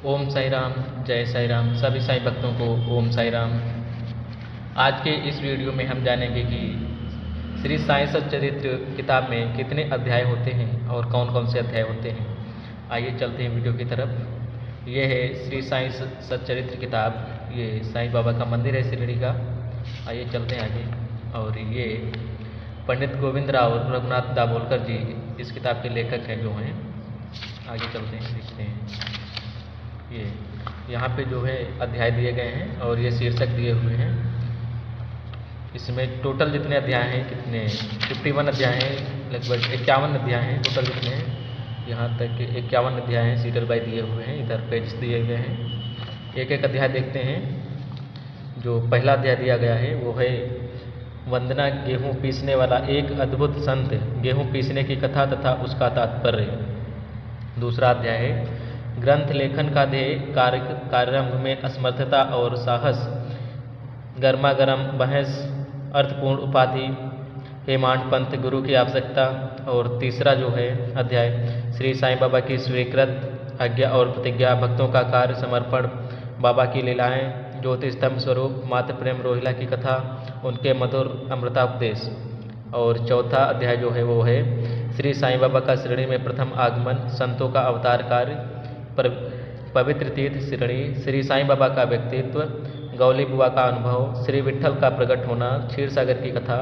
ओम साई राम। जय साई राम। सभी साईं भक्तों को ओम साई राम। आज के इस वीडियो में हम जानेंगे कि श्री साईं सच्चरित्र किताब में कितने अध्याय होते हैं और कौन कौन से अध्याय होते हैं। आइए चलते हैं वीडियो की तरफ। ये है श्री साईं सच्चरित्र किताब। ये साईं बाबा का मंदिर है शिरडी का। आइए चलते हैं आगे। और ये पंडित गोविंद राव रघुनाथ दाभोलकर जी इस किताब के लेखक हैं जो हैं। आगे चलते हैं, देखते हैं। ये यहाँ पे जो है अध्याय दिए गए हैं और ये शीर्षक दिए हुए हैं। इसमें टोटल जितने अध्याय हैं, कितने 51 अध्याय हैं, लगभग 51 अध्याय हैं टोटल जितने हैं। यहाँ तक 51 अध्याय हैं, सीरियल बाय दिए हुए हैं, इधर पेज दिए गए हैं। एक एक अध्याय देखते हैं। जो पहला अध्याय दिया गया है वो है वंदना गेहूँ पीसने वाला एक अद्भुत संत, गेहूँ पीसने की कथा तथा उसका तात्पर्य। दूसरा अध्याय है ग्रंथ लेखन का ध्येय, कार्यारंभ में असमर्थता और साहस, गर्मा गर्म बहस, अर्थपूर्ण उपाधि, हेमांड पंथ गुरु की आवश्यकता। और तीसरा जो है अध्याय श्री साईं बाबा की स्वीकृत आज्ञा और प्रतिज्ञा, भक्तों का कार्य समर्पण, बाबा की लीलाएं, ज्योति स्तंभ स्वरूप, मातृ प्रेम रोहिला की कथा, उनके मधुर अमृतापदेश। और चौथा अध्याय जो है वो है श्री साईं बाबा का शिरडी में प्रथम आगमन, संतों का अवतार कार्य, पवित्र तीर्थ शिरडी, श्री साईं बाबा का व्यक्तित्व, गौली बुआ का अनुभव, श्री विट्ठल का प्रकट होना, क्षीर सागर की कथा,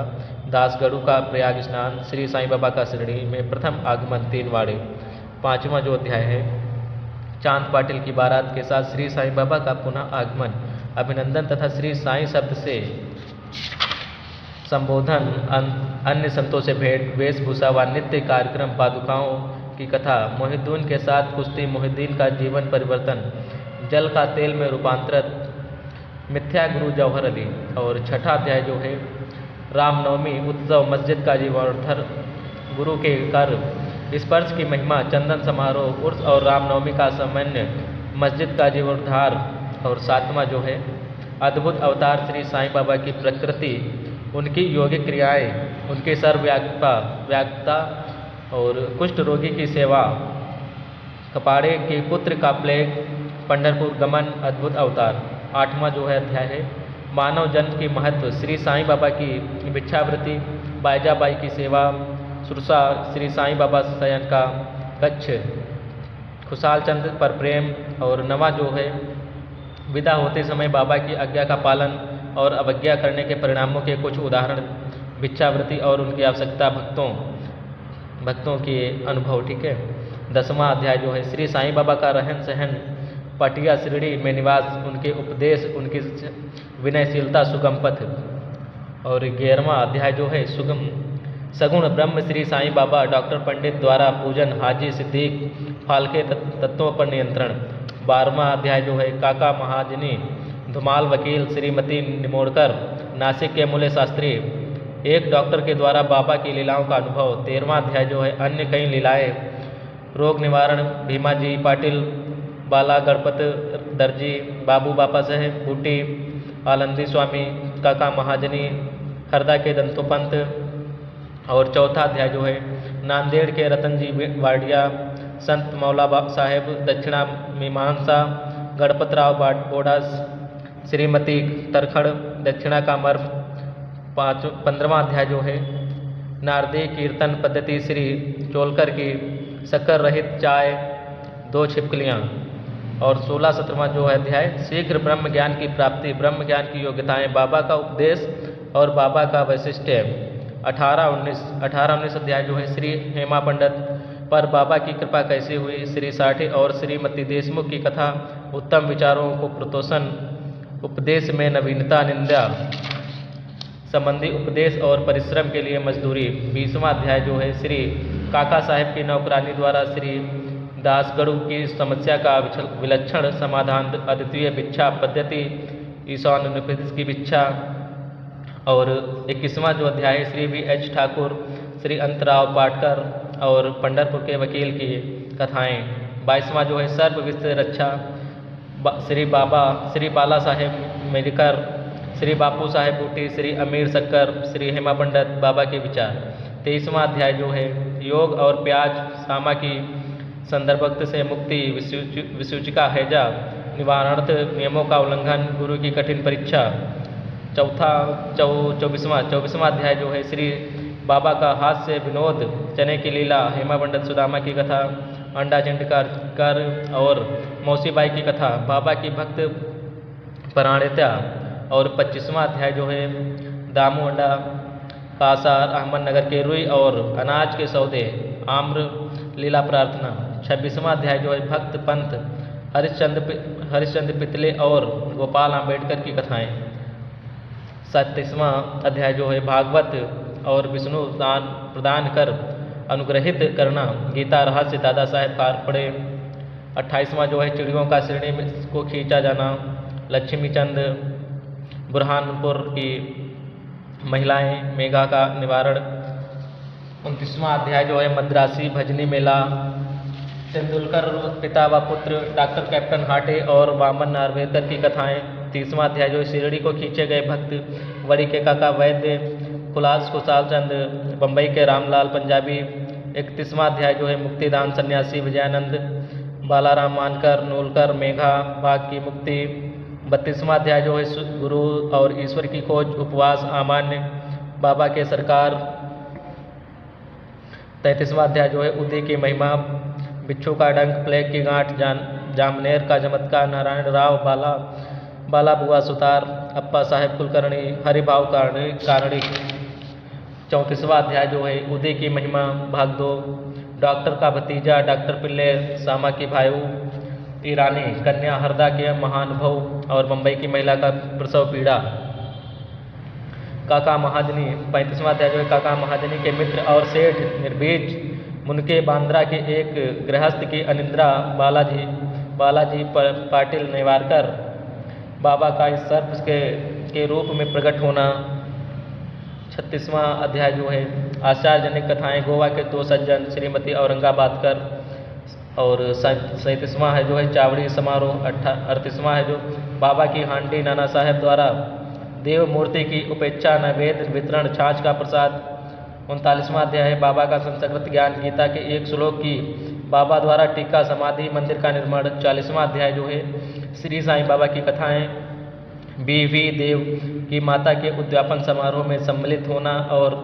दासगढ़ू का प्रयाग स्नान, श्री साईं बाबा का शिरडी में प्रथम आगमन, तीन वाड़े। पांचवा जो अध्याय है चांद पाटिल की बारात के साथ श्री साईं बाबा का पुनः आगमन, अभिनंदन तथा श्री साईं शब्द से संबोधन, अन्य संतों से भेंट, वेशभूषा व नित्य कार्यक्रम, पादुकाओं की कथा, मोहिद्दीन के साथ कुश्ती, मोहिद्दीन का जीवन परिवर्तन, जल का तेल में रूपांतरित, मिथ्या गुरु जौहर अली। और छठा अध्याय जो है रामनवमी उत्सव, मस्जिद का जीर्णोद्धार, गुरु के कर स्पर्श की महिमा, चंदन समारोह, उर्स और रामनवमी का सामान्य, मस्जिद का जीर्णोद्धार। और सातवां जो है अद्भुत अवतार श्री साईं बाबा की प्रकृति, उनकी योगिक क्रियाएं, उनकी सर्वव्यापकता और कुष्ठ रोगी की सेवा, कपाड़े के पुत्र का प्लेग, पंढरपुर गमन, अद्भुत अवतार। आठवां जो है अध्याय है मानव जन्म की महत्व, श्री साईं बाबा की भिक्षावृत्ति, बाईजाबाई की सेवा, सुरसा, श्री साईं बाबा शयन का कच्छ, खुशाल चंद पर प्रेम। और नवा जो है विदा होते समय बाबा की आज्ञा का पालन और अवज्ञा करने के परिणामों के कुछ उदाहरण, भिक्षावृत्ति और उनकी आवश्यकता, भक्तों के अनुभव। ठीक है। 10वां अध्याय जो है श्री साईं बाबा का रहन सहन, पटिया शिरडी में निवास, उनके उपदेश, उनकी विनयशीलता, सुगम पथ। और 11वां अध्याय जो है सगुण ब्रह्म श्री साईं बाबा, डॉक्टर पंडित द्वारा पूजन, हाजी सिद्दीक फाल्के तत्वों पर नियंत्रण। 12वां अध्याय जो है काका महाजनी, धुमाल वकील, श्रीमती निमोड़कर, नासिक के मूल्य शास्त्री, एक डॉक्टर के द्वारा बाबा की लीलाओं का अनुभव। 13वां अध्याय जो है अन्य कई लीलाएं, रोग निवारण, भीमाजी पाटिल, बाला गणपत दर्जी, बाबू बापा साहेब बूटी, आनंदी स्वामी, काका महाजनी, हरदा के दंतोपंत। और चौथा अध्याय जो है नांदेड़ के रतन जी वाडिया, संत मौला साहेब दक्षिणा मीमांसा, गणपत राव बोडास, श्रीमती तरखड़, दक्षिणा का मर्म। 15वां अध्याय जो है नारदी कीर्तन पद्धति, श्री चोलकर की शक्कर रहित चाय, 2 छिपकलियाँ। और 16-17वां जो है अध्याय शीघ्र ब्रह्म ज्ञान की प्राप्ति, ब्रह्म ज्ञान की योग्यताएं, बाबा का उपदेश और बाबा का वैशिष्ट्य। 18-19 अध्याय जो है श्री हेमा पंडित पर बाबा की कृपा कैसी हुई, श्री साठी और श्रीमती देशमुख की कथा, उत्तम विचारों को प्रोत्साहन, उपदेश में नवीनता, निंदा संबंधी उपदेश और परिश्रम के लिए मजदूरी। 20वां अध्याय जो है श्री काका साहेब की नौकरानी द्वारा श्री दासगढ़ू की समस्या का विलक्षण समाधान, अद्वितीय भिक्षा पद्धति, ईशान की भिक्षा। और 21वां जो अध्याय श्री VH ठाकुर, श्री अंतराव पाटकर और पंढरपुर के वकील की कथाएँ। 22वां जो है सर्व विषय रक्षा, श्री बाला साहेब मेडिकर, श्री बापू साहेब बूटी, श्री अमीर शक्कर, श्री हेमा पंडित, बाबा के विचार। 23वां अध्याय जो है योग और प्याज, सामा की संदर्भोक्त से मुक्ति, विसूचिका हैजा, निवारणार्थ नियमों का उल्लंघन, गुरु की कठिन परीक्षा। 24वां अध्याय जो है श्री बाबा का हास्य विनोद, चने की लीला, हेमा पंडित सुदामा की कथा, अंडा चिंट कर और मौसीबाई की कथा, बाबा की भक्त परायणता। और 25वां अध्याय जो है दामू अंडा का आसार, अहमदनगर के रुई और अनाज के सौदे, आम्र लीला प्रार्थना। 26वां अध्याय जो है भक्त पंथ, हरिश्चंद्र पितले और गोपाल आम्बेडकर की कथाएँ। 37वां अध्याय जो है भागवत और विष्णु दान प्रदान कर अनुग्रहित करना, गीता रहस्य, दादा साहेब कारपड़े। 28वां जो है चिड़ियों का श्रेणी में को खींचा जाना, लक्ष्मी चंद, बुरहानपुर की महिलाएं, मेघा का निवारण। 29वां अध्याय जो है मद्रासी भजनी मेला, तेंदुलकर पिता व पुत्र, डॉक्टर कैप्टन हाटे और वामन नार्वेकर की कथाएं। 30वां अध्याय जो है शिरडी को खींचे गए भक्त, वड़ी के काका वैद्य, खुशाल चंद, बम्बई के रामलाल पंजाबी। 31वां अध्याय जो है मुक्तिदान सन्यासी विजयानंद, बालाराम मानकर, नूलकर, मेघा बाग की मुक्ति। 32वां अध्याय जो है गुरु और ईश्वर की खोज, उपवास, अमान्य, बाबा के सरकार। 33वां अध्याय जो है उदय की महिमा, बिच्छू का डंक, प्लेग की गांठ, जामनेर का चमत्कार, नारायण राव बाला बुआ सुतार, अप्पा साहेब कुलकर्णी, हरिभाव कारणी। 34वां अध्याय जो है उदय की महिमा, भाग 2, डॉक्टर का भतीजा, डॉक्टर पिल्ले, सामा की भायू, ईरानी कन्या, हरदा के महानुभव और मुंबई की महिला का प्रसव पीड़ा। काका महाजनी। 35वां अध्याय जो है काका महाजनी के मित्र और सेठ निर्बीज, मुनके बांद्रा के एक गृहस्थ की अनिंद्रा, बालाजी पाटिल नेवारकर, बाबा का इस सर्प के रूप में प्रकट होना। 36वां अध्याय जो है आश्चर्यजनक कथाएं, गोवा के 2 सज्जन, श्रीमती औरंगाबादकर। और 37वां है जो है चावड़ी समारोह। 38वां है जो बाबा की हांडी, नाना साहेब द्वारा देव मूर्ति की उपेक्षा, नैवेद्य वितरण, छाछ का प्रसाद। 39वां अध्याय है बाबा का संस्कृत ज्ञान, गीता के एक श्लोक की बाबा द्वारा टीका, समाधि मंदिर का निर्माण। 40वां अध्याय जो है श्री साईं बाबा की कथाएं, बीवी देव की माता के उद्यापन समारोह में सम्मिलित होना। और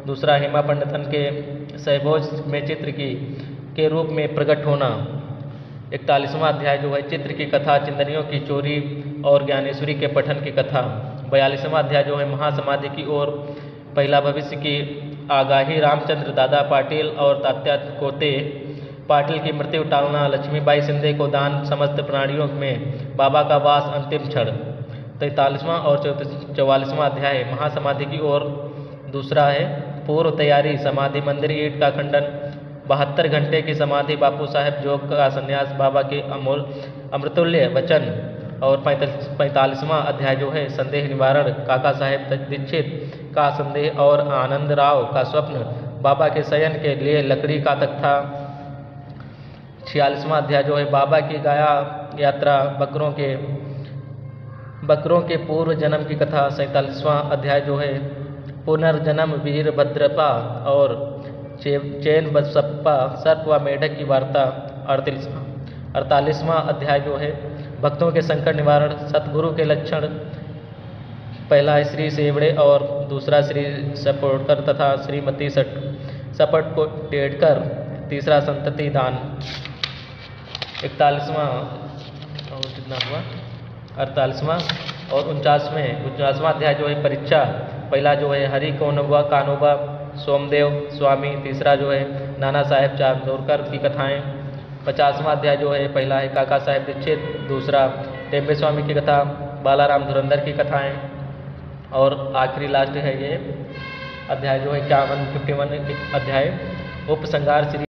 दूसरा हेमा पंडितन के सहभोज में चित्र के रूप में प्रकट होना। 41वां अध्याय जो है चित्र की कथा, चिंदनियों की चोरी और ज्ञानेश्वरी के पठन की कथा। 42वां अध्याय जो है महासमाधि की ओर, पहला भविष्य की आगाही, रामचंद्र दादा पाटिल और तात्या कोते पाटिल की मृत्यु टालना, लक्ष्मीबाई सिंधे को दान, समस्त प्राणियों में बाबा का वास, अंतिम क्षण। 43वां और 44वां अध्याय महासमाधि की ओर, दूसरा है पूर्व तैयारी, समाधि मंदिर, ईंट का खंडन, 72 घंटे की समाधि, बापू साहेब जोग का संन्यास, बाबा के अमृतुल्य वचन। और 45वां अध्याय जो है संदेह निवारण, काका साहेब दीक्षित का संदेह और आनंद राव का स्वप्न, बाबा के शयन के लिए लकड़ी का तख्ता। 46वां अध्याय जो है बाबा की गाया यात्रा, बकरों के पूर्व जन्म की कथा। 47वां अध्याय जो है पुनर्जन्म, वीरभद्रपा और चैन बसप्पा, सर्प व मेढक की वार्ता। 48वां अध्याय जो है भक्तों के संकट निवारण, सतगुरु के लक्षण, पहला है श्री सेवड़े और दूसरा श्री सपोटकर तथा श्रीमती सपट को टेड़कर, तीसरा संतति दान। 41वां और कितना हुआ 48वां और 49वां अध्याय जो है परीक्षा, पहला जो है हरि कानोबा सोमदेव स्वामी, तीसरा जो है नाना साहेब चांदोरकर की कथाएं। 50वां अध्याय जो है पहला है काका साहेब दीक्षित, दूसरा टेम्बे स्वामी की कथा, बालाराम धुरंधर की कथाएं। और आखिरी लास्ट है ये अध्याय जो है 51 अध्याय उपसंहार श्री